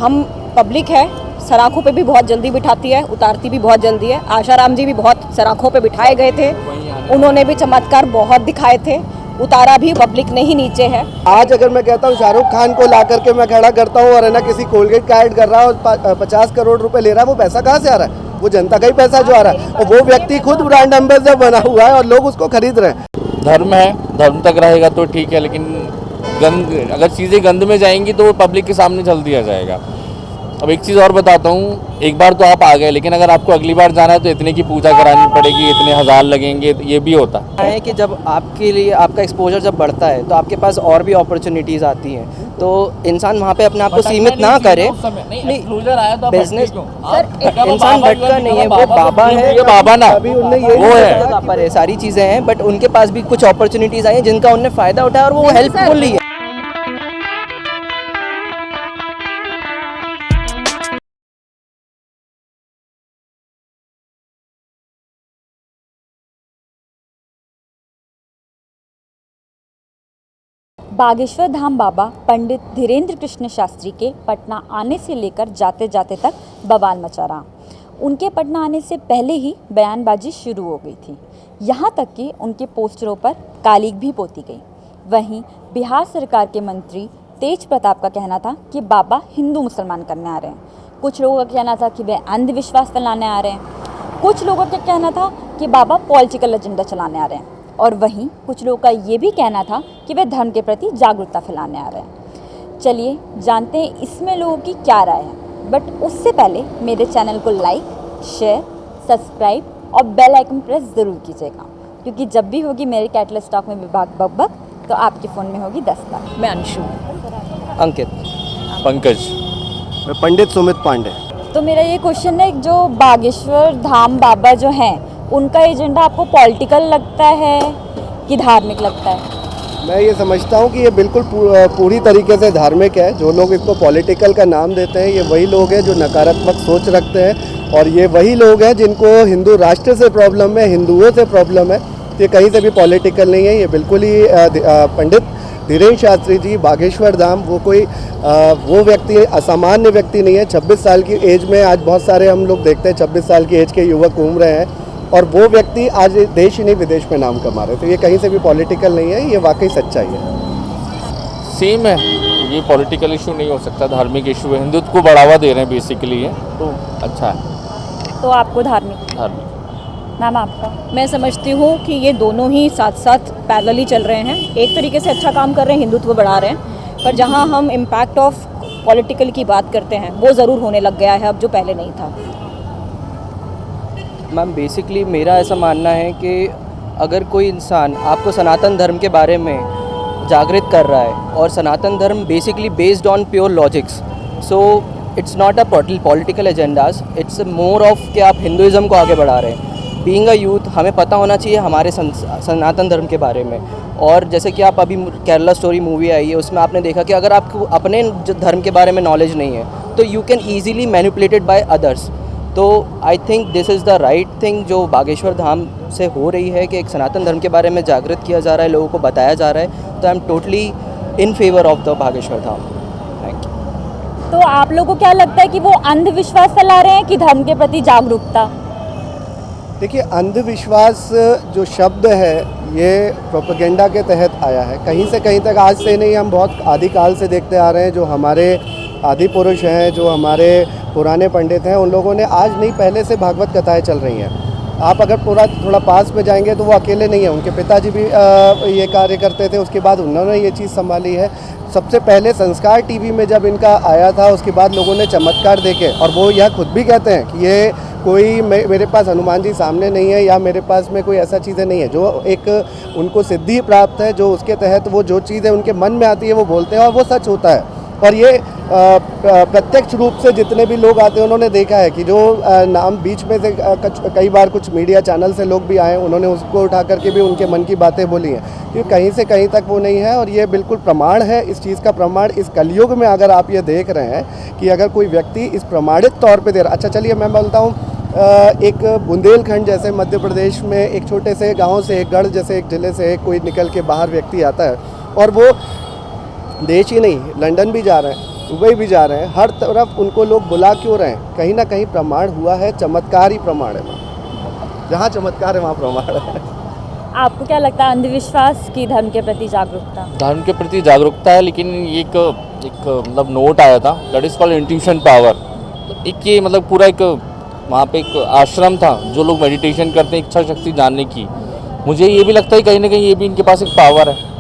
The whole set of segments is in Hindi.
हम पब्लिक है, सराखों पे भी बहुत जल्दी बिठाती है, उतारती भी बहुत जल्दी है। आशाराम जी भी बहुत सराखों पे बिठाए गए थे, उन्होंने भी चमत्कार बहुत दिखाए थे, उतारा भी पब्लिक ने ही नीचे है। आज अगर मैं कहता हूँ शाहरुख खान को ला करके मैं खड़ा करता हूँ और है ना किसी कोलगेट का ऐड कर रहा है और 50 करोड़ रुपए ले रहा है, वो पैसा कहाँ से आ रहा है? वो जनता का ही पैसा जो आ रहा है, और वो व्यक्ति खुद ब्रांड एम्बेसडर बना हुआ है और लोग उसको खरीद रहे हैं। धर्म है, धर्म तक रहेगा तो ठीक है, लेकिन गंद, अगर चीज़ें गंद में जाएंगी तो वो पब्लिक के सामने जल दिया जाएगा। अब एक चीज़ और बताता हूँ, एक बार तो आप आ गए, लेकिन अगर आपको अगली बार जाना है तो इतने की पूजा करानी पड़ेगी, इतने हज़ार लगेंगे, ये भी होता है कि जब आपके लिए आपका एक्सपोजर जब बढ़ता है तो आपके पास और भी अपॉर्चुनिटीज़ आती हैं, तो इंसान वहाँ पे अपने आप को सीमित ना करे। बिजनेस इंसान भटका नहीं है, वो बाबा है, बाबा ना अभी उनने ये वो है पर है, सारी चीज़ें हैं, बट उनके पास भी कुछ अपॉर्चुनिटीज़ आई हैं जिनका उन्होंने फ़ायदा उठाया और वो हेल्पफुल ही है। बागेश्वर धाम बाबा पंडित धीरेन्द्र कृष्ण शास्त्री के पटना आने से लेकर जाते जाते तक बवाल मचा रहा। उनके पटना आने से पहले ही बयानबाजी शुरू हो गई थी, यहाँ तक कि उनके पोस्टरों पर कालिक भी पोती गई। वहीं बिहार सरकार के मंत्री तेज प्रताप का कहना था कि बाबा हिंदू मुसलमान करने आ रहे हैं। कुछ लोगों का कहना था कि वे अंधविश्वास फैलाने आ रहे हैं। कुछ लोगों का कहना था कि बाबा पॉलिटिकल एजेंडा चलाने आ रहे हैं, और वहीं कुछ लोगों का ये भी कहना था कि वे धर्म के प्रति जागरूकता फैलाने आ रहे हैं। चलिए जानते हैं इसमें लोगों की क्या राय है, बट उससे पहले मेरे चैनल को लाइक, शेयर, सब्सक्राइब और बेल आइकन प्रेस ज़रूर कीजिएगा, क्योंकि जब भी होगी मेरे कैटलेस टॉक में विभाग बकबक तो आपके फ़ोन में होगी 10 लाख। मैं अंशु, अंकित, पंकज, मैं पंडित सुमित पांडे। तो मेरा ये क्वेश्चन है, जो बागेश्वर धाम बाबा जो हैं उनका एजेंडा आपको पॉलिटिकल लगता है कि धार्मिक लगता है? मैं ये समझता हूँ कि ये बिल्कुल पूरी तरीके से धार्मिक है। जो लोग इसको पॉलिटिकल का नाम देते हैं, ये वही लोग हैं जो नकारात्मक सोच रखते हैं, और ये वही लोग हैं जिनको हिंदू राष्ट्र से प्रॉब्लम है, हिंदुओं से प्रॉब्लम है। ये कहीं से भी पॉलिटिकल नहीं है, ये बिल्कुल ही पंडित धीरेन्द्र शास्त्री जी बागेश्वर धाम वो व्यक्ति असामान्य व्यक्ति नहीं है। 26 साल की एज में आज बहुत सारे हम लोग देखते हैं 26 साल की एज के युवक घूम रहे हैं, और वो व्यक्ति आज देश ही नहीं विदेश में नाम कमा रहे। तो ये कहीं से भी पॉलिटिकल नहीं है, ये वाकई सच्चाई है। सेम है, ये पॉलिटिकल इशू नहीं हो सकता, धार्मिक इशू है। हिंदुत्व को बढ़ावा दे रहे हैं बेसिकली ये, तो अच्छा है। तो आपको धार्मिक? धार्मिक। मैम आपका? मैं समझती हूँ कि ये दोनों ही साथ साथ पैरेलली चल रहे हैं। एक तरीके से अच्छा काम कर रहे हैं, हिंदुत्व बढ़ा रहे हैं, पर जहाँ हम इम्पैक्ट ऑफ पॉलिटिकल की बात करते हैं वो ज़रूर होने लग गया है अब, जो पहले नहीं था। मैम बेसिकली मेरा ऐसा मानना है कि अगर कोई इंसान आपको सनातन धर्म के बारे में जागृत कर रहा है, और सनातन धर्म basically based on pure logics, so it's not a political agendas, it's more of कि आप हिंदुज़म को आगे बढ़ा रहे हैं। बीइंग अ यूथ हमें पता होना चाहिए हमारे सनातन धर्म के बारे में। और जैसे कि आप अभी केरला स्टोरी मूवी आई है, उसमें आपने देखा कि अगर आपको अपने धर्म के बारे में नॉलेज नहीं है तो you can easily manipulated by others. तो I think this is the right thing जो बागेश्वर धाम से हो रही है, कि एक सनातन धर्म के बारे में जागृत किया जा रहा है, लोगों को बताया जा रहा है। तो I am totally in favour of the Bageshwar Dham. Thank you. तो आप लोगों को क्या लगता है कि वो अंधविश्वास फैला रहे हैं कि धर्म के प्रति जागरूकता? देखिए, अंधविश्वास जो शब्द है ये प्रोपेगेंडा के तहत आया है। कहीं से कहीं तक आज से नहीं, हम बहुत आदिकाल से देखते आ रहे हैं। जो हमारे आदि पुरुष हैं, जो हमारे पुराने पंडित हैं, उन लोगों ने आज नहीं पहले से भागवत कथाएं चल रही हैं। आप अगर थोड़ा पास में जाएंगे तो वो अकेले नहीं हैं, उनके पिताजी भी ये कार्य करते थे, उसके बाद उन्होंने ये चीज़ संभाली है। सबसे पहले संस्कार टीवी में जब इनका आया था, उसके बाद लोगों ने चमत्कार देखे, और वो यह खुद भी कहते हैं कि ये कोई मेरे पास हनुमान जी सामने नहीं है, या मेरे पास में कोई ऐसा चीज़ें नहीं है। जो एक उनको सिद्धि प्राप्त है, जो उसके तहत वो जो चीज़ें उनके मन में आती है वो बोलते हैं, और वो सच होता है। और ये प्रत्यक्ष रूप से जितने भी लोग आते हैं उन्होंने देखा है कि जो नाम बीच में से कई बार कुछ मीडिया चैनल से लोग भी आए, उन्होंने उसको उठा करके भी उनके मन की बातें बोली हैं, क्योंकि कहीं से कहीं तक वो नहीं है। और ये बिल्कुल प्रमाण है, इस चीज़ का प्रमाण इस कलयुग में अगर आप ये देख रहे हैं कि अगर कोई व्यक्ति इस प्रमाणित तौर पे दे रहा। अच्छा चलिए मैं बोलता हूँ, एक बुंदेलखंड जैसे मध्य प्रदेश में एक छोटे से गाँव से, एक गढ़ जैसे एक ज़िले से कोई निकल के बाहर व्यक्ति आता है, और वो देश ही नहीं लंदन भी जा रहे हैं, दुबई भी जा रहे हैं, हर तरफ उनको लोग बुला क्यों रहे हैं? कहीं ना कहीं प्रमाण हुआ है, चमत्कार ही प्रमाण है वहाँ। जहाँ चमत्कार है वहाँ प्रमाण है। आपको क्या लगता है अंधविश्वास की धर्म के प्रति जागरूकता? धर्म के प्रति जागरूकता है, लेकिन ये एक मतलब नोट आया था, that is called intuition power. एक ये मतलब पूरा एक वहाँ पे एक आश्रम था, जो लोग मेडिटेशन करते हैं इच्छा शक्ति जानने की। मुझे ये भी लगता है कहीं ना कहीं ये भी इनके पास एक पावर है।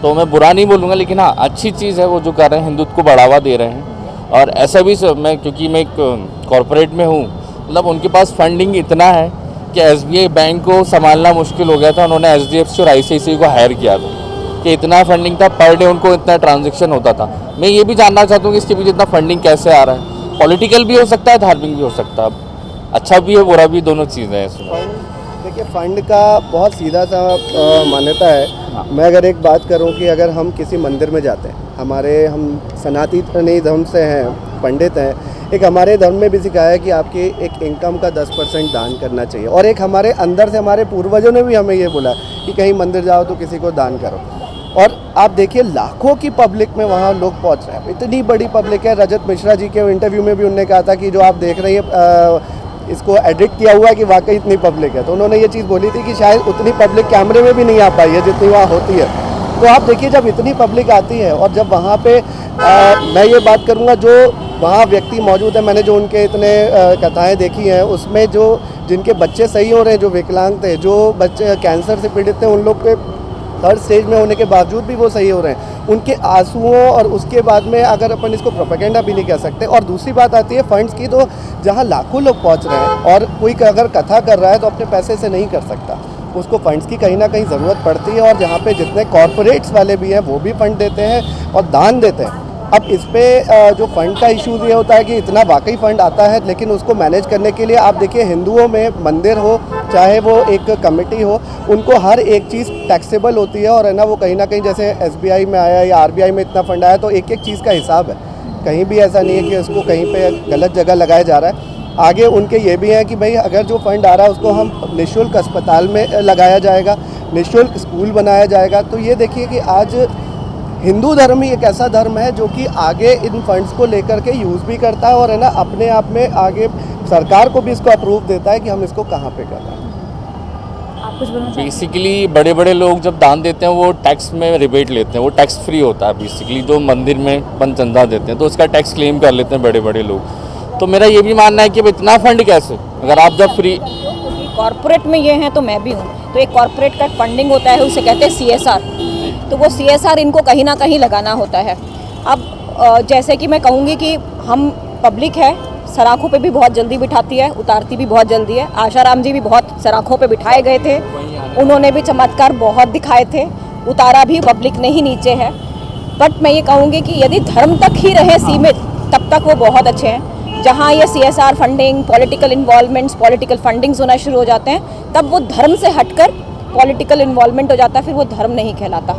तो मैं बुरा नहीं बोलूँगा, लेकिन हाँ अच्छी चीज़ है वो जो कर रहे हैं, हिंदुत्व को बढ़ावा दे रहे हैं। और ऐसा भी मैं क्योंकि मैं एक कॉरपोरेट में हूँ, मतलब उनके पास फंडिंग इतना है कि SBI बैंक को संभालना मुश्किल हो गया था। उन्होंने HDFC और ICICI को हायर किया था कि इतना फंडिंग था, पर डे उनको इतना ट्रांजेक्शन होता था। मैं ये भी जानना चाहता हूँ कि इसके पीछे इतना फंडिंग कैसे आ रहा है। पॉलिटिकल भी हो सकता है, धार्मिक भी हो सकता है, अच्छा भी है बुरा भी, दोनों चीज़ें हैं इसमें। देखिए फंड का बहुत सीधा सा मान्यता है। मैं अगर एक बात करूं कि अगर हम किसी मंदिर में जाते हैं, हम सनातनी धर्म से हैं, पंडित हैं, एक हमारे धर्म में भी सिखाया है कि आपकी एक इनकम का 10% दान करना चाहिए। और एक हमारे अंदर से हमारे पूर्वजों ने भी हमें ये बोला कि कहीं मंदिर जाओ तो किसी को दान करो। और आप देखिए लाखों की पब्लिक में वहाँ लोग पहुँच रहे हैं, इतनी बड़ी पब्लिक है। रजत मिश्रा जी के इंटरव्यू में भी उन्होंने कहा था कि जो आप देख रही है इसको एडिट किया हुआ है कि वाकई इतनी पब्लिक है। तो उन्होंने ये चीज़ बोली थी कि शायद उतनी पब्लिक कैमरे में भी नहीं आ पाई है जितनी वहाँ होती है। तो आप देखिए जब इतनी पब्लिक आती है और जब वहाँ पे मैं ये बात करूँगा जो वहाँ व्यक्ति मौजूद है, मैंने जो उनके इतने कथाएं देखी हैं उसमें जो जिनके बच्चे सही हो रहे हैं, जो विकलांग थे, जो बच्चे कैंसर से पीड़ित थे, उन लोग के हर स्टेज में होने के बावजूद भी वो सही हो रहे हैं। उनके आंसुओं और उसके बाद में अगर अपन इसको प्रोपेगेंडा भी नहीं कह सकते। और दूसरी बात आती है फंड्स की, तो जहाँ लाखों लोग पहुँच रहे हैं और कोई अगर कथा कर रहा है तो अपने पैसे से नहीं कर सकता, उसको फंड्स की कहीं ना कहीं ज़रूरत पड़ती है। और जहाँ पे जितने कॉरपोरेट्स वाले भी हैं वो भी फंड देते हैं और दान देते हैं। अब इस पे जो फंड का इशू ये होता है कि इतना वाकई फ़ंड आता है, लेकिन उसको मैनेज करने के लिए आप देखिए हिंदुओं में मंदिर हो चाहे वो एक कमेटी हो, उनको हर एक चीज़ टैक्सेबल होती है। और है ना वो कहीं ना कहीं जैसे SBI में आया या RBI में इतना फंड आया तो एक एक चीज़ का हिसाब है। कहीं भी ऐसा नहीं है कि उसको कहीं पे गलत जगह लगाया जा रहा है। आगे उनके ये भी है कि भाई अगर जो फंड आ रहा है उसको हम निःशुल्क अस्पताल में लगाया जाएगा, निःशुल्क स्कूल बनाया जाएगा। तो ये देखिए कि आज हिंदू धर्म ही एक ऐसा धर्म है जो कि आगे इन फंड्स को लेकर के यूज़ भी करता है और है ना अपने आप में आगे सरकार को भी इसको अप्रूव देता है कि हम इसको कहाँ पे कर रहे हैं। आप कुछ बोलना चाहेंगे? बेसिकली बड़े बड़े लोग जब दान देते हैं वो टैक्स में रिबेट लेते हैं, वो टैक्स फ्री होता है बेसिकली। जो मंदिर में अपन चंदा देते हैं तो उसका टैक्स क्लेम कर लेते हैं बड़े बड़े लोग। तो मेरा ये भी मानना है कि अब इतना फंड कैसे, अगर आप जब फ्री कॉर्पोरेट में ये हैं तो मैं भी हूँ, तो एक कॉर्पोरेट का फंडिंग होता है, उसे कहते हैं CSR। तो वो CSR इनको कहीं ना कहीं लगाना होता है। अब जैसे कि मैं कहूँगी कि हम पब्लिक है, सराखों पे भी बहुत जल्दी बिठाती है, उतारती भी बहुत जल्दी है। आशाराम जी भी बहुत सराखों पे बिठाए गए थे, उन्होंने भी चमत्कार बहुत दिखाए थे, उतारा भी पब्लिक ने ही नीचे है। बट मैं ये कहूँगी कि यदि धर्म तक ही रहे सीमित तब तक वो बहुत अच्छे हैं। जहाँ ये CSR funding, political involvements, political fundings होना शुरू हो जाते हैं तब वो धर्म से हटकर पॉलिटिकल इन्वॉल्वमेंट हो जाता है, फिर वो धर्म नहीं कहलाता।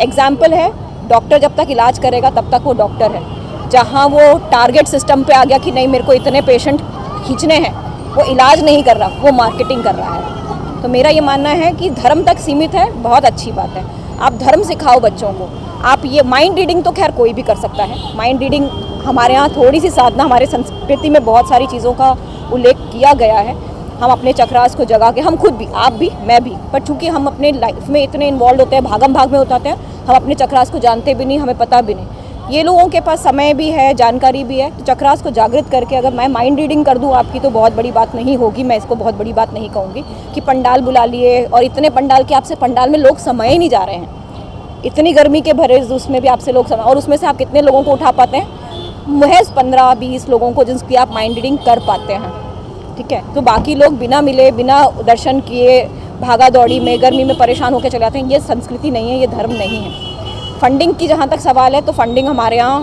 एग्जाम्पल है, डॉक्टर जब तक इलाज करेगा तब तक वो डॉक्टर है। जहाँ वो टारगेट सिस्टम पे आ गया कि नहीं मेरे को इतने पेशेंट खींचने हैं, वो इलाज नहीं कर रहा, वो मार्केटिंग कर रहा है। तो मेरा ये मानना है कि धर्म तक सीमित है, बहुत अच्छी बात है। आप धर्म सिखाओ बच्चों को। आप ये माइंड रीडिंग तो खैर कोई भी कर सकता है। माइंड रीडिंग हमारे यहाँ थोड़ी सी साधना, हमारे संस्कृति में बहुत सारी चीज़ों का उल्लेख किया गया है। हम अपने चक्रास को जगा के, हम खुद भी, आप भी, मैं भी, पर चूँकि हम अपने लाइफ में इतने इन्वॉल्व होते हैं, भागम भाग में होते हैं, हम अपने चक्रास को जानते भी नहीं, हमें पता भी नहीं। ये लोगों के पास समय भी है, जानकारी भी है, तो चक्रास को जागृत करके अगर मैं माइंड रीडिंग कर दूं आपकी तो बहुत बड़ी बात नहीं होगी। मैं इसको बहुत बड़ी बात नहीं कहूँगी कि पंडाल बुला लिए और इतने पंडाल के आपसे पंडाल में लोग समय ही नहीं जा रहे हैं। इतनी गर्मी के भरे उसमें भी आपसे लोग समय, और उसमें से आप कितने लोगों को उठा पाते हैं? महज 15-20 लोगों को जिनकी आप माइंड रीडिंग कर पाते हैं, ठीक है। तो बाकी लोग बिना मिले, बिना दर्शन किए, भागा दौड़ी में, गर्मी में परेशान होकर चले जाते हैं। ये संस्कृति नहीं है, ये धर्म नहीं है। फंडिंग की जहाँ तक सवाल है तो फंडिंग हमारे यहाँ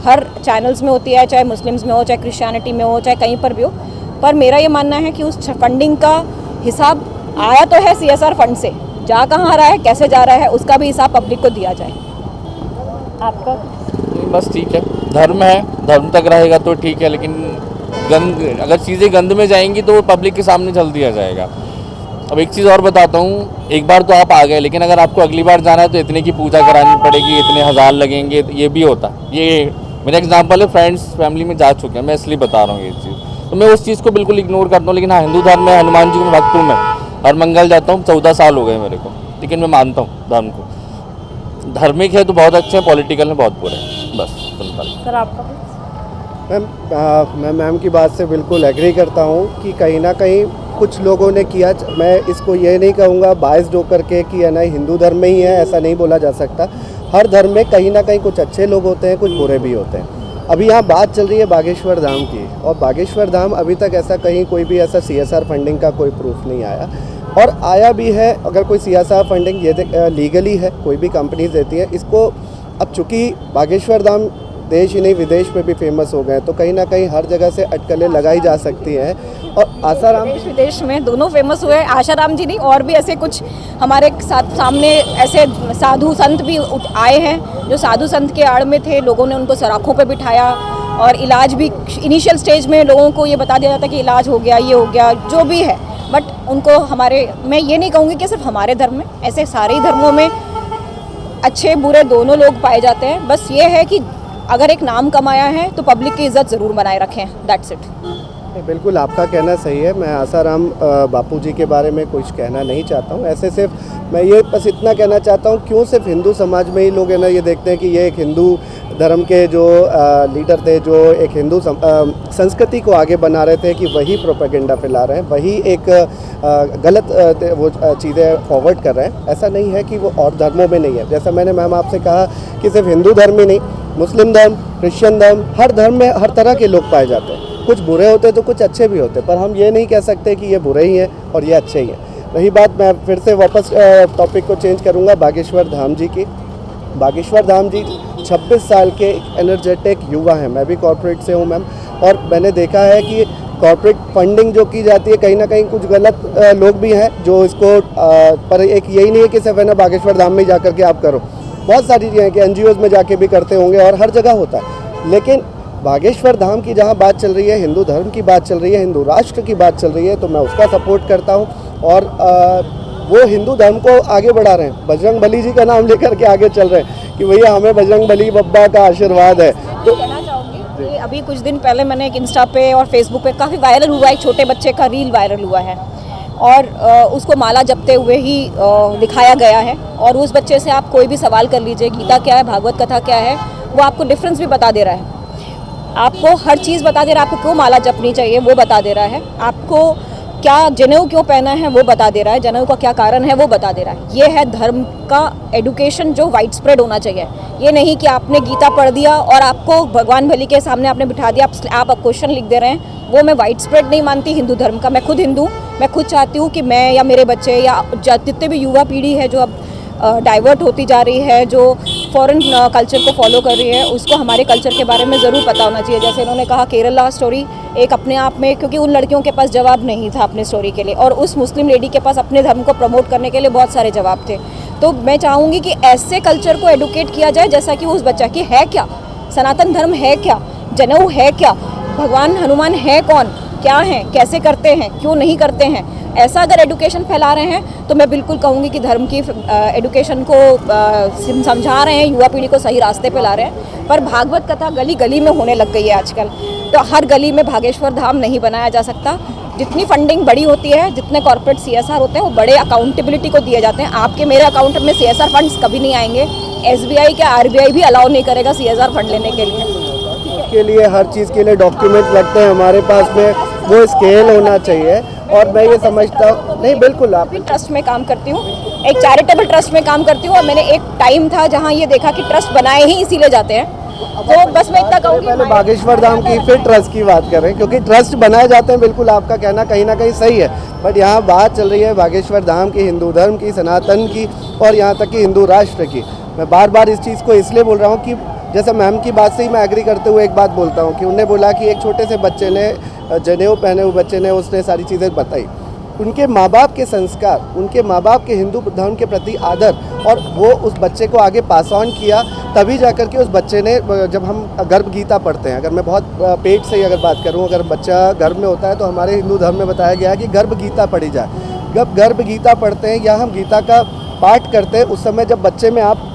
हर चैनल्स में होती है, चाहे मुस्लिम्स में हो, चाहे क्रिश्चियनिटी में हो, चाहे कहीं पर भी हो। पर मेरा ये मानना है कि उस फंडिंग का हिसाब आया तो है CSR फंड से, जा कहाँ आ रहा है, कैसे जा रहा है, उसका भी हिसाब पब्लिक को दिया जाए। आपका? बस ठीक है, धर्म है, धर्म तक रहेगा तो ठीक है, लेकिन गंद, अगर चीज़ें गंद में जाएंगी तो वो पब्लिक के सामने जल्द दिया जाएगा। अब एक चीज़ और बताता हूँ, एक बार तो आप आ गए, लेकिन अगर आपको अगली बार जाना है तो इतने की पूजा करानी पड़ेगी, इतने हज़ार लगेंगे, ये भी होता है। ये मेरा एग्जाम्पल है, फ्रेंड्स फैमिली में जा चुके हैं, मैं इसलिए बता रहा हूँ ये चीज़। तो मैं उस चीज़ को बिल्कुल इग्नोर करता हूँ। लेकिन हाँ, हिंदू धर्म में हनुमान जी को मैं भक्त हूँ, मैं हर मंगल जाता हूँ, 14 साल हो गए मेरे को, लेकिन मैं मानता हूँ धर्म को। धार्मिक है तो बहुत अच्छे हैं, पॉलिटिकल में बहुत बुरे हैं, बस सिंपल। सर आपका मैं मैम की बात से बिल्कुल एग्री करता हूँ कि कहीं ना कहीं कुछ लोगों ने किया। मैं इसको ये नहीं कहूँगा बायस्ड होकर के कि है ना हिंदू धर्म में ही है, ऐसा नहीं बोला जा सकता। हर धर्म में कहीं ना कहीं कुछ अच्छे लोग होते हैं, कुछ बुरे भी होते हैं। अभी यहाँ बात चल रही है बागेश्वर धाम की, और बागेश्वर धाम अभी तक ऐसा कहीं कोई भी ऐसा CSR फंडिंग का कोई प्रूफ नहीं आया, और आया भी है अगर कोई CSR फंडिंग ये लीगली है, कोई भी कंपनीज देती है इसको। अब चूँकि बागेश्वर धाम देश ही नहीं विदेश में भी फेमस हो गए, तो कहीं ना कहीं हर जगह से अटकलें लगाई जा सकती हैं। और आसाराम देश विदेश में दोनों फेमस हुए। आशाराम जी नहीं, और भी ऐसे कुछ हमारे साथ सामने ऐसे साधु संत भी आए हैं जो साधु संत के आड़ में थे। लोगों ने उनको सराखों पे बिठाया, और इलाज भी इनिशियल स्टेज में लोगों को ये बता दिया जाता कि इलाज हो गया, ये हो गया, जो भी है। बट उनको हमारे, मैं ये नहीं कहूँगी कि सिर्फ हमारे धर्म में, ऐसे सारे ही धर्मों में अच्छे बुरे दोनों लोग पाए जाते हैं। बस ये है कि अगर एक नाम कमाया है तो पब्लिक की इज्जत ज़रूर बनाए रखें, दैट्स इट। बिल्कुल आपका कहना सही है। मैं आसाराम बापू जी के बारे में कुछ कहना नहीं चाहता हूँ। ऐसे सिर्फ मैं ये बस इतना कहना चाहता हूँ, क्यों सिर्फ हिंदू समाज में ही लोग है ना ये देखते हैं कि ये एक हिंदू धर्म के जो लीडर थे, जो एक हिंदू संस्कृति को आगे बना रहे थे, कि वही प्रोपेगेंडा फैला रहे हैं, वही एक गलत वो चीज़ें फॉरवर्ड कर रहे हैं। ऐसा नहीं है कि वो और धर्मों में नहीं है। जैसा मैंने मैम आपसे कहा कि सिर्फ हिंदू धर्म ही नहीं, मुस्लिम धर्म, क्रिश्चियन धर्म, हर धर्म में हर तरह के लोग पाए जाते हैं। कुछ बुरे होते तो कुछ अच्छे भी होते, पर हम ये नहीं कह सकते कि ये बुरे ही हैं और ये अच्छे ही हैं। रही बात, मैं फिर से वापस टॉपिक को चेंज करूँगा बागेश्वर धाम जी की। बागेश्वर धाम जी 26 साल के एक युवा हैं। मैं भी कॉर्पोरेट से हूँ मैम, और मैंने देखा है कि कॉर्पोरेट फंडिंग जो की जाती है, कहीं ना कहीं कुछ गलत लोग भी हैं जो इसको पर एक यही नहीं है कि सिर्फ है ना बागेश्वर धाम में जा कर के आप करो। बहुत सारी चीज़ें हैं कि NGOs में जाके भी करते होंगे और हर जगह होता है। लेकिन बागेश्वर धाम की जहाँ बात चल रही है, हिंदू धर्म की बात चल रही है, हिंदू राष्ट्र की बात चल रही है, तो मैं उसका सपोर्ट करता हूँ। और वो हिंदू धर्म को आगे बढ़ा रहे हैं, बजरंग बली जी का नाम लेकर के आगे चल रहे हैं कि भैया हमें बजरंग बली बब्बा का आशीर्वाद है। तो कहना चाहूँगी कि अभी कुछ दिन पहले मैंने एक इंस्टा पे और फेसबुक पे काफ़ी वायरल हुआ, एक छोटे बच्चे का रील वायरल हुआ है, और उसको माला जपते हुए ही दिखाया गया है। और उस बच्चे से आप कोई भी सवाल कर लीजिए, गीता क्या है, भागवत कथा क्या है, वो आपको डिफरेंस भी बता दे रहा है, आपको हर चीज़ बता दे रहा है, आपको क्यों माला जपनी चाहिए वो बता दे रहा है, आपको क्या जनेऊ क्यों पहना है वो बता दे रहा है, जनेऊ का क्या कारण है वो बता दे रहा है। ये है धर्म का एडुकेशन जो वाइड स्प्रेड होना चाहिए। ये नहीं कि आपने गीता पढ़ दिया और आपको भगवान बली के सामने आपने बिठा दिया, आप क्वेश्चन लिख दे रहे हैं। वो मैं वाइड स्प्रेड नहीं मानती हिंदू धर्म का। मैं खुद हिंदू, मैं खुद चाहती हूँ कि मैं या मेरे बच्चे या जितने भी युवा पीढ़ी है जो अब डाइवर्ट होती जा रही है, जो फॉरेन कल्चर को फॉलो कर रही है, उसको हमारे कल्चर के बारे में ज़रूर पता होना चाहिए। जैसे इन्होंने कहा केरला स्टोरी एक अपने आप में, क्योंकि उन लड़कियों के पास जवाब नहीं था अपने स्टोरी के लिए, और उस मुस्लिम लेडी के पास अपने धर्म को प्रमोट करने के लिए बहुत सारे जवाब थे। तो मैं चाहूँगी कि ऐसे कल्चर को एडुकेट किया जाए जैसा कि उस बच्चा की है क्या, सनातन धर्म है क्या, जनेऊ है क्या, भगवान हनुमान है कौन, क्या हैं, कैसे करते हैं, क्यों नहीं करते हैं। ऐसा अगर एडुकेशन फैला रहे हैं तो मैं बिल्कुल कहूँगी कि धर्म की एडुकेशन को समझा रहे हैं, युवा पीढ़ी को सही रास्ते पे ला रहे हैं। पर भागवत कथा गली गली में होने लग गई है आजकल, तो हर गली में भागेश्वर धाम नहीं बनाया जा सकता। जितनी फंडिंग बड़ी होती है, जितने कॉर्पोरेट CSR होते हैं, वो बड़े अकाउंटेबिलिटी को दिए जाते हैं। आपके मेरे अकाउंट में CSR फंड्स कभी नहीं आएंगे। SBI क्या RBI भी अलाउ नहीं करेगा CSR फंड लेने के लिए। उसके लिए हर चीज़ के लिए डॉक्यूमेंट लगते हैं हमारे पास में, वो स्केल होना चाहिए। और मैं ये समझता हूँ, नहीं बिल्कुल आप ट्रस्ट में काम करती हूँ, एक चैरिटेबल ट्रस्ट में काम करती हूँ, और मैंने एक टाइम था जहाँ ये देखा कि ट्रस्ट बनाए ही इसीलिए जाते हैं। तो बस मैं इतना कहूँगी, पहले बागेश्वर धाम की फिर ट्रस्ट की बात करें, क्योंकि ट्रस्ट बनाए जाते हैं। बिल्कुल आपका कहना कहीं ना कहीं सही है, बट यहाँ बात चल रही है बागेश्वर धाम की, हिंदू धर्म की, सनातन की, और यहाँ तक कि हिंदू राष्ट्र की। मैं बार बार इस चीज़ को इसलिए बोल रहा हूँ कि जैसे मैम की बात से ही मैं एग्री करते हुए एक बात बोलता हूँ कि उन्होंने बोला कि एक छोटे से बच्चे ने, जनेऊ पहने हुए बच्चे ने, उसने सारी चीज़ें बताई। उनके माँ बाप के संस्कार, उनके माँ बाप के हिंदू धर्म के प्रति आदर, और वो उस बच्चे को आगे पास ऑन किया, तभी जाकर के उस बच्चे ने, जब हम गर्भ गीता पढ़ते हैं, अगर मैं बहुत पेट से ही अगर बात करूं, अगर बच्चा गर्भ में होता है तो हमारे हिंदू धर्म में बताया गया है कि गर्भ गीता पढ़ी जाए। जब गर्भ गीता पढ़ते हैं या हम गीता का पाठ करते हैं, उस समय जब बच्चे में आप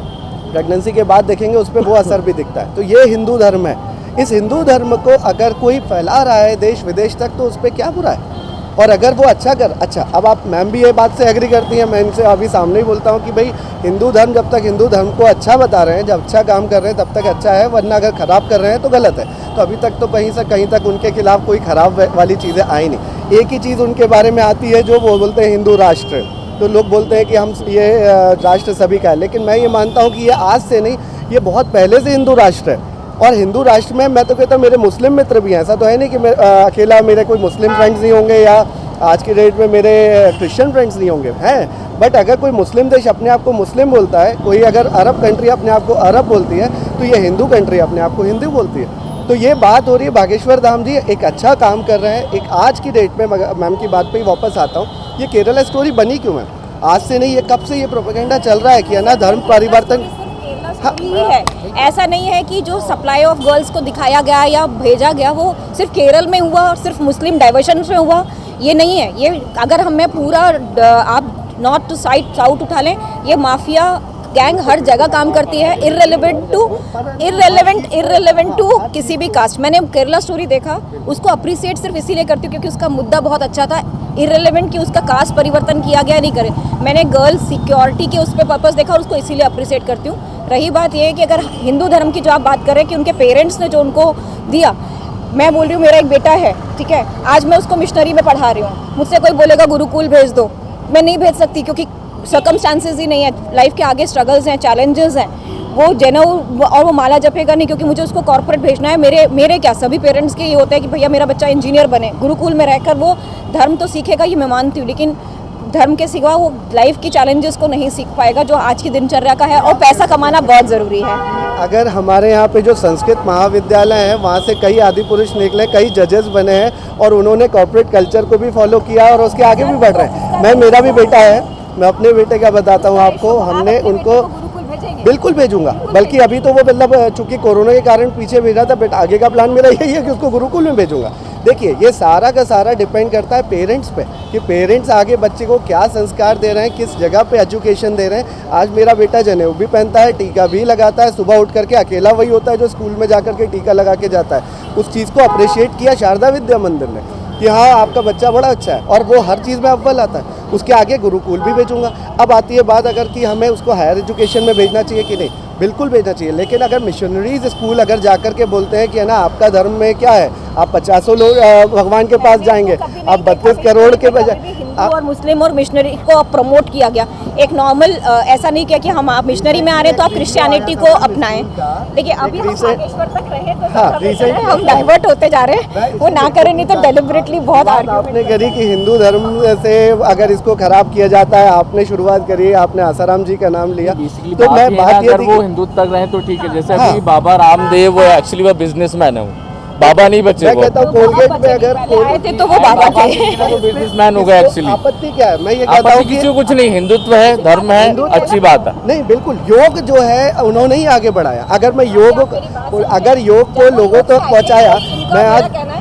प्रेगनेंसी के बाद देखेंगे उस पर वो असर भी दिखता है। तो ये हिंदू धर्म है। इस हिंदू धर्म को अगर कोई फैला रहा है देश विदेश तक तो उस पर क्या बुरा है? और अगर वो अच्छा अब आप मैम भी ये बात से एग्री करती हैं, मैं इनसे अभी सामने ही बोलता हूँ कि भाई हिंदू धर्म जब तक हिंदू धर्म को अच्छा बता रहे हैं, जब अच्छा काम कर रहे हैं तब तक अच्छा है, वरना अगर ख़राब कर रहे हैं तो गलत है। तो अभी तक तो कहीं से कहीं तक उनके खिलाफ कोई ख़राब वाली चीज़ें आई नहीं। एक ही चीज़ उनके बारे में आती है जो वो बोलते हैं हिंदू राष्ट्र, तो लोग बोलते हैं कि हम ये राष्ट्र सभी का है, लेकिन मैं ये मानता हूँ कि ये आज से नहीं, ये बहुत पहले से हिंदू राष्ट्र है। और हिंदू राष्ट्र में मैं तो कहता हूँ मेरे मुस्लिम मित्र भी हैं, ऐसा तो है नहीं कि मैं अकेला मेरे कोई मुस्लिम फ्रेंड्स नहीं होंगे या आज की डेट में मेरे क्रिश्चियन फ्रेंड्स नहीं होंगे, हैं। बट अगर कोई मुस्लिम देश अपने आप को मुस्लिम बोलता है, कोई अगर अरब कंट्री अपने आप को अरब बोलती है, तो ये हिंदू कंट्री अपने आप को हिंदू बोलती है। तो ये बात हो रही है, बागेश्वर धाम जी एक अच्छा काम कर रहे हैं। एक आज की डेट में मैम की बात पे ही वापस आता हूँ, ये केरला स्टोरी बनी क्यों मैम? आज से नहीं, ये कब से ये प्रोपेगेंडा चल रहा है कि है ना धर्म परिवर्तन। हाँ, है ऐसा नहीं है कि जो सप्लाई ऑफ गर्ल्स को दिखाया गया या भेजा गया वो सिर्फ केरल में हुआ और सिर्फ मुस्लिम डाइवर्शन में हुआ, ये नहीं है। ये अगर हमें पूरा आप नॉर्थ टू साउथ उठा लें, ये माफिया गैंग हर जगह काम करती है, इररेलेवेंट टू किसी भी कास्ट। मैंने केरला स्टोरी देखा, उसको अप्रिशिएट सिर्फ इसीलिए करती हूँ क्योंकि उसका मुद्दा बहुत अच्छा था, इररेलेवेंट कि उसका कास्ट परिवर्तन किया गया नहीं करे। मैंने गर्ल्स सिक्योरिटी के उस पर पर्पस देखा और उसको इसीलिए अप्रिशिएट करती हूँ। रही बात ये है कि अगर हिंदू धर्म की जो आप बात कर रहे हैं कि उनके पेरेंट्स ने जो उनको दिया, मैं बोल रही हूँ मेरा एक बेटा है, ठीक है, आज मैं उसको मिशनरी में पढ़ा रही हूँ, मुझसे कोई बोलेगा गुरुकुल भेज दो, मैं नहीं भेज सकती क्योंकि सर्कमस्टांसेस ही नहीं है, लाइफ के आगे स्ट्रगल्स हैं, चैलेंजेस हैं। वो जनेऊ और वो माला जपेगा नहीं क्योंकि मुझे उसको कॉर्पोरेट भेजना है। मेरे क्या सभी पेरेंट्स के ये होता है कि भैया मेरा बच्चा इंजीनियर बने, गुरुकुल में रहकर वो धर्म तो सीखेगा, ये मैं मानती हूँ, लेकिन धर्म के सिवा वो लाइफ की चैलेंजेस को नहीं सीख पाएगा जो आज की दिनचर्या का है। और पैसा कमाना बहुत ज़रूरी है। अगर हमारे यहाँ पे जो संस्कृत महाविद्यालय है वहाँ से कई आदि पुरुष निकले, कई जजेस बने हैं और उन्होंने कॉर्पोरेट कल्चर को भी फॉलो किया और उसके आगे भी बढ़ रहे हैं। मेरा भी बेटा है, मैं अपने बेटे का बताता हूँ आपको, हमने उनको बिल्कुल भेजूंगा, बल्कि अभी तो वो मतलब चूंकि कोरोना के कारण पीछे भेजा था, बट आगे का प्लान मेरा यही है कि उसको गुरुकुल में भेजूंगा। देखिए ये सारा का सारा डिपेंड करता है पेरेंट्स पे कि पेरेंट्स आगे बच्चे को क्या संस्कार दे रहे हैं, किस जगह पे एजुकेशन दे रहे हैं। आज मेरा बेटा जनेऊ भी पहनता है, टीका भी लगाता है, सुबह उठ करके अकेला वही होता है जो स्कूल में जा करके टीका लगा के जाता है। उस चीज़ को अप्रिशिएट किया शारदा विद्या मंदिर ने कि हाँ आपका बच्चा बड़ा अच्छा है और वो हर चीज़ में अव्वल आता है। उसके आगे गुरुकुल भी भेजूंगा। अब आती है बात अगर कि हमें उसको हायर एजुकेशन में भेजना चाहिए कि नहीं, बिल्कुल भेजना चाहिए, लेकिन अगर मिशनरीज स्कूल अगर जाकर के बोलते हैं कि है ना आपका धर्म में क्या है, आप 50 लोग भगवान के पास जाएंगे, आप 32 करोड़ के बजाय और मुस्लिम और मिशनरी को प्रमोट किया गया। एक नॉर्मल ऐसा नहीं किया कि हम आप मिशनरी में आ रहे हैं तो आप क्रिश्चियनिटी को अपनाएं। देखिए अभी हम बागेश्वर तक रहे तो हम डाइवर्ट होते जा रहे हैं, वो ना करें नहीं तो डेलिबरेटली बहुत आपने करी कि हिंदू धर्म से अगर इसको खराब किया जाता है, आपने शुरुआत करी, आपने आसाराम जी का नाम लिया, तो मैं बात ये थी हिंदू तक रहे तो ठीक है। जैसे अभी बाबा रामदेव वो एक्चुअली वो बिजनेसमैन है, बाबा नहीं बचे। मैं कहता हूँ कोलगेट में अगर आए थे तो वो बाबा थे, बिजनेसमैन हो गया एक्चुअली। आपत्ति क्या है? मैं ये कहता हूँ कि कुछ नहीं, हिंदुत्व है, धर्म है, अच्छी बात है। नहीं बिल्कुल, योग जो है उन्होंने ही आगे बढ़ाया। अगर मैं योग को लोगों तक पहुँचाया,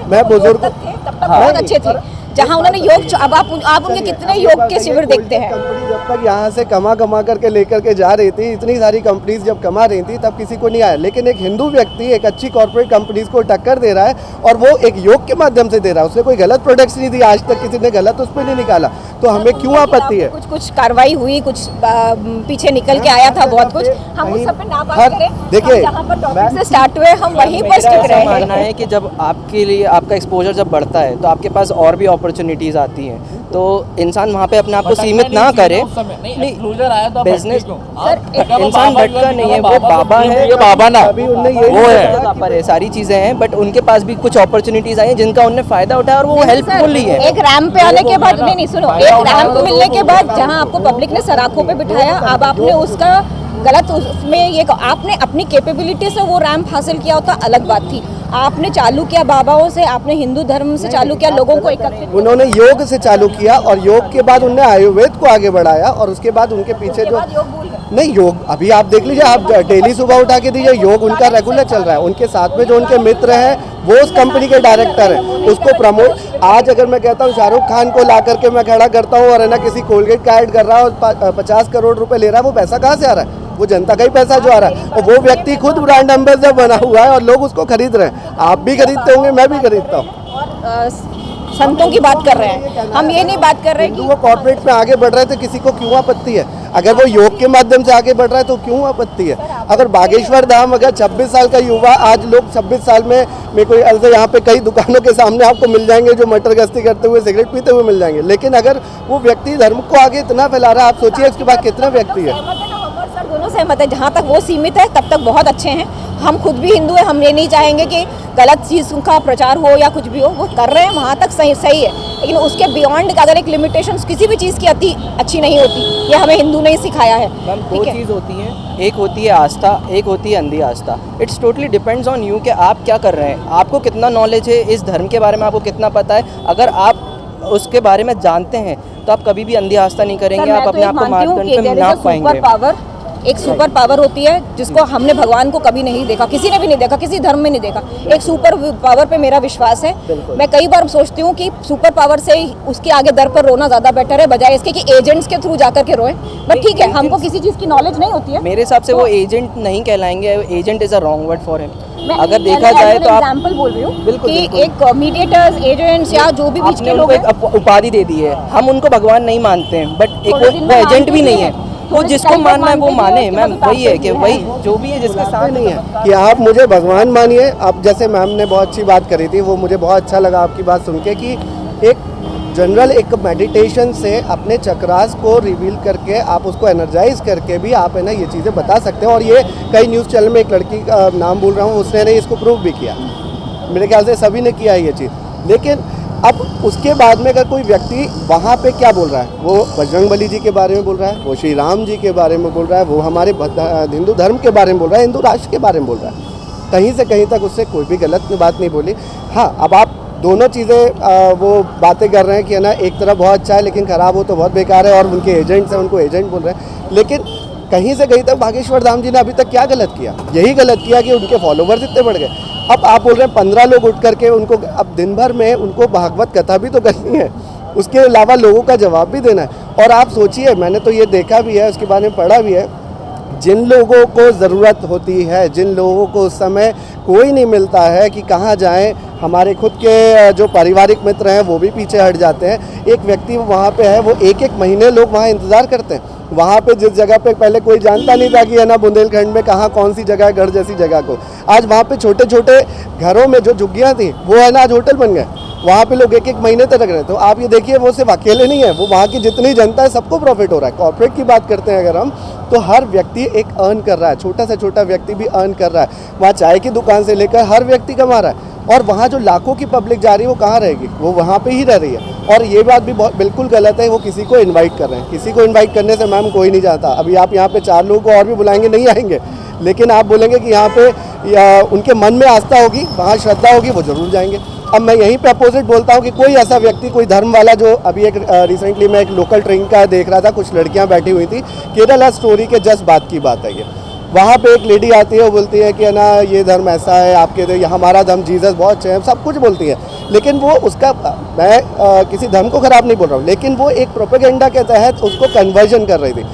मैं बुजुर्ग बहुत अच्छे थे जहाँ उन्होंने योग। अब आप उनके कितने योग के शिविर देखते हैं। कंपनी जब तक यहाँ से कमा करके लेकर के जा रही थी, इतनी सारी कंपनीज जब कमा रही थी तब किसी को नहीं आया, लेकिन एक हिंदू व्यक्ति एक अच्छी कॉर्पोरेट कंपनीज को टक्कर दे रहा है और वो एक योग के माध्यम से दे रहा है। उसने कोई गलत प्रोडक्ट्स नहीं दी, आज तक किसी ने गलत उस पर नहीं निकाला, तो हमें क्यों आपत्ति है? कुछ कार्रवाई हुई, कुछ पीछे निकल के आया था बहुत कुछ, हम उस सब पे ना बात करें। देखिए जहाँ पर टॉपिक से स्टार्ट हुए हम वहीं पर स्टिक रहे। मानना है कि जब आपके लिए आपका एक्सपोजर जब बढ़ता है तो आपके पास और भी अपॉर्चुनिटीज आती हैं, तो इंसान वहाँ पे अपने आप को सीमित ना करे। बिजनेस इंसान भटका नहीं है, वो बाबा है, बाबा ना अभी उनने ये वो है, पर है, सारी चीजें हैं, बट उनके पास भी कुछ अपॉर्चुनिटीज आई हैं जिनका उन्होंने फायदा उठाया और वो हेल्पफुल ही है। एक रैंप पे आने के बाद नहीं सुनो, एक रैंप मिलने के बाद जहाँ आपको पब्लिक ने सराखों पे बिठाया, अब आपने उसका गलत उसमें ये आपने अपनी कैपेबिलिटी से वो रैंप हासिल किया होता अलग बात थी। आपने चालू किया बाबाओं से, आपने हिंदू धर्म से चालू किया, लोगों को एकत्रित, उन्होंने योग से चालू किया और योग के बाद उन्होंने आयुर्वेद को आगे बढ़ाया और उसके बाद उनके पीछे जो नहीं योग, अभी आप देख लीजिए, आप डेली सुबह उठा के दीजिए, योग उनका रेगुलर चल रहा है। उनके साथ में जो उनके मित्र हैं वो उस कंपनी के डायरेक्टर हैं, उसको प्रमोट। आज अगर मैं कहता हूँ शाहरुख खान को ला करके मैं खड़ा करता हूँ और है ना किसी कोलगेट का ऐड कर रहा है और 50 करोड़ रुपए ले रहा है, वो पैसा कहाँ से आ रहा है? वो जनता का ही पैसा जो आ रहा है, और वो व्यक्ति खुद ब्रांड एम्बेसडर बना हुआ है और लोग उसको खरीद रहे हैं। आप भी खरीदते होंगे, मैं भी खरीदता हूँ। संतों की बात कर रहे हैं, हम ये नहीं बात कर रहे कि वो कॉर्पोरेट में आगे बढ़ रहे थे, किसी को क्यों आपत्ति है? अगर वो योग के माध्यम से आगे बढ़ रहा है तो क्यों आपत्ति है? अगर बागेश्वर धाम, अगर 26 साल का युवा, आज लोग 26 साल में मेरे को ऐसे यहाँ पे कई दुकानों के सामने आपको मिल जाएंगे जो मटर गश्ती करते हुए, सिगरेट पीते हुए मिल जाएंगे, लेकिन अगर वो व्यक्ति धर्म को आगे इतना फैला रहा है, आप सोचिए उसके बाद कितना व्यक्ति है। सर दोनों सहमत है, जहाँ तक वो सीमित है तब तक बहुत अच्छे हैं। हम खुद भी हिंदू हैं, हम ये नहीं चाहेंगे कि गलत चीज़ का प्रचार हो या कुछ भी हो, वो कर रहे हैं वहाँ तक सही है, लेकिन उसके बियॉन्ड अगर एक लिमिटेशंस किसी भी चीज़ की अति अच्छी नहीं होती, ये हमें हिंदू ने ही सिखाया है। मैम दो चीज़ होती हैं, एक होती है आस्था, एक होती है अंधी आस्था। It's totally depends on you कि आप क्या कर रहे हैं, आपको कितना नॉलेज है इस धर्म के बारे में, आपको कितना पता है। अगर आप उसके बारे में जानते हैं तो आप कभी भी अंधी आस्था नहीं करेंगे, आप अपने आप को मानदंड पे नाप पाएंगे। एक सुपर पावर होती है जिसको हमने भगवान को कभी नहीं देखा, किसी ने भी नहीं देखा, किसी धर्म में नहीं देखा। एक सुपर पावर पे मेरा विश्वास है। मैं कई बार सोचती हूँ कि सुपर पावर से उसके आगे दर पर रोना ज़्यादा बेटर है, बजाय इसके कि एजेंट्स के थ्रू जाकर के रोए। बट ठीक है, हमको किसी चीज़ की नॉलेज नहीं होती है। मेरे हिसाब से वो एजेंट नहीं कहलाएंगे, agent is a wrong word for him. अगर देखा जाए तो आप एग्जांपल बोल रही हूँ बिल्कुल, कि बिल्कुल। एक मीडिएटर्स, एजेंट्स या जो भी बीच के लोग हैं, एक उपाधि दे दी है। हम उनको भगवान नहीं मानते हैं, बट एक वो एजेंट भी नहीं है। वो जिसको मानना है वो माने। मैम वही है कि वही जो भी है जिसके साथ नहीं है कि आप मुझे भगवान मानिए। आप जैसे मैम ने बहुत अच्छी बात करी थी, वो मुझे बहुत अच्छा लगा आपकी बात सुन के, कि एक जनरल एक मेडिटेशन से अपने चक्रास को रिवील करके आप उसको एनर्जाइज करके भी आप है ना ये चीज़ें बता सकते हैं। और ये कई न्यूज़ चैनल में एक लड़की का नाम बोल रहा हूँ, उसने ने इसको प्रूव भी किया। मेरे ख्याल से सभी ने किया है ये चीज़। लेकिन अब उसके बाद में अगर कोई व्यक्ति वहाँ पे क्या बोल रहा है, वो बजरंगबली जी के बारे में बोल रहा है, वो श्री राम जी के बारे में बोल रहा है, वो हमारे हिंदू धर्म के बारे में बोल रहा है, हिंदू राष्ट्र के बारे में बोल रहा है, कहीं से कहीं तक उससे कोई भी गलत बात नहीं बोली। हाँ, अब आप दोनों चीज़ें वो बातें कर रहे हैं कि है ना, एक तरफ बहुत अच्छा है लेकिन ख़राब हो तो बहुत बेकार है, और उनके एजेंट्स हैं उनको एजेंट बोल रहे हैं। लेकिन कहीं से कहीं तक बागेश्वर धाम जी ने अभी तक क्या गलत किया? यही गलत किया कि उनके फॉलोवर्स इतने बढ़ गए। अब आप बोल रहे हैं 15 लोग उठ करके उनको, अब दिन भर में उनको भागवत कथा भी तो करनी है, उसके अलावा लोगों का जवाब भी देना है। और आप सोचिए, मैंने तो ये देखा भी है, उसके बारे में पढ़ा भी है, जिन लोगों को ज़रूरत होती है, जिन लोगों को उस समय कोई नहीं मिलता है कि कहाँ जाएं, हमारे खुद के जो पारिवारिक मित्र हैं वो भी पीछे हट जाते हैं। एक व्यक्ति वहाँ पे है, वो एक महीने लोग वहाँ इंतज़ार करते हैं। वहाँ पे जिस जगह पे पहले कोई जानता नहीं था कि है ना बुंदेलखंड में कहाँ कौन सी जगह है, गढ़ जैसी जगह को, आज वहाँ पे छोटे छोटे घरों में जो झुग्गियाँ थी वो है ना आज होटल बन गए। वहाँ पे लोग एक महीने तक रह रहे। तो आप ये देखिए, वो सिर्फ अकेले नहीं है, वो वहाँ की जितनी जनता है सबको प्रॉफिट हो रहा है। कॉर्पोरेट की बात करते हैं अगर हम, तो हर व्यक्ति एक अर्न कर रहा है, छोटा से छोटा व्यक्ति भी अर्न कर रहा है। वहाँ चाय की दुकान से लेकर हर व्यक्ति कमा रहा है। और वहाँ जो लाखों की पब्लिक जा रही है वो कहाँ रहेगी? वो वहाँ पे ही रह रही है। और ये बात भी बिल्कुल गलत है, वो किसी को इनवाइट कर रहे हैं। किसी को इनवाइट करने से मैम कोई नहीं जाता। अभी आप यहाँ पे 4 लोगों को और भी बुलाएंगे, नहीं आएंगे, लेकिन आप बोलेंगे कि यहाँ पे उनके मन में आस्था होगी, वहाँ श्रद्धा होगी, वो जरूर जाएंगे। अब मैं यहीं पे अपोजिट बोलता हूँ कि कोई ऐसा व्यक्ति, कोई धर्म वाला, जो अभी एक रिसेंटली मैं एक लोकल ट्रेन का देख रहा था, कुछ लड़कियाँ बैठी हुई थी, केरला स्टोरी के जस्ट बात की बात है ये। वहाँ पे एक लेडी आती है, वो बोलती है कि है ना ये धर्म ऐसा है, आपके हमारा धर्म जीसस बहुत अच्छे हैं, सब कुछ बोलती है। लेकिन वो उसका, मैं किसी धर्म को ख़राब नहीं बोल रहा हूँ, लेकिन वो एक प्रोपेगेंडा के तहत उसको कन्वर्जन कर रही थी।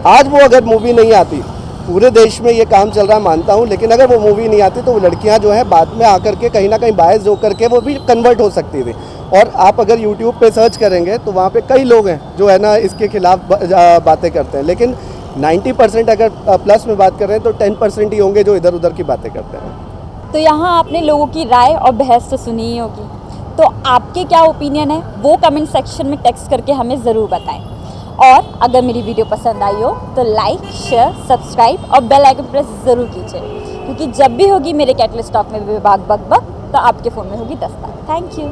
आज वो अगर मूवी नहीं आती, पूरे देश में ये काम चल रहा है मानता हूँ, लेकिन अगर वो मूवी नहीं आती तो वो लड़कियाँ जो है बाद में आकर के कहीं ना कहीं बायस होकर के वो भी कन्वर्ट हो सकती थी। और आप अगर यूट्यूब पे सर्च करेंगे तो वहाँ पे कई लोग हैं जो है ना इसके खिलाफ बातें करते हैं, लेकिन 90% अगर प्लस में बात कर रहे हैं तो 10% ही होंगे जो इधर उधर की बातें करते हैं। तो यहाँ आपने लोगों की राय और बहस तो सुनी ही होगी, तो आपके क्या ओपिनियन है वो कमेंट सेक्शन में टेक्स्ट करके हमें ज़रूर बताएं। और अगर मेरी वीडियो पसंद आई हो तो लाइक, शेयर, सब्सक्राइब और बेल आइकन प्रेस ज़रूर कीजिए, क्योंकि जब भी होगी मेरे कैटलिस्ट टॉक में विभाग बक बक तो आपके फ़ोन में होगी दस्तक। Thank you.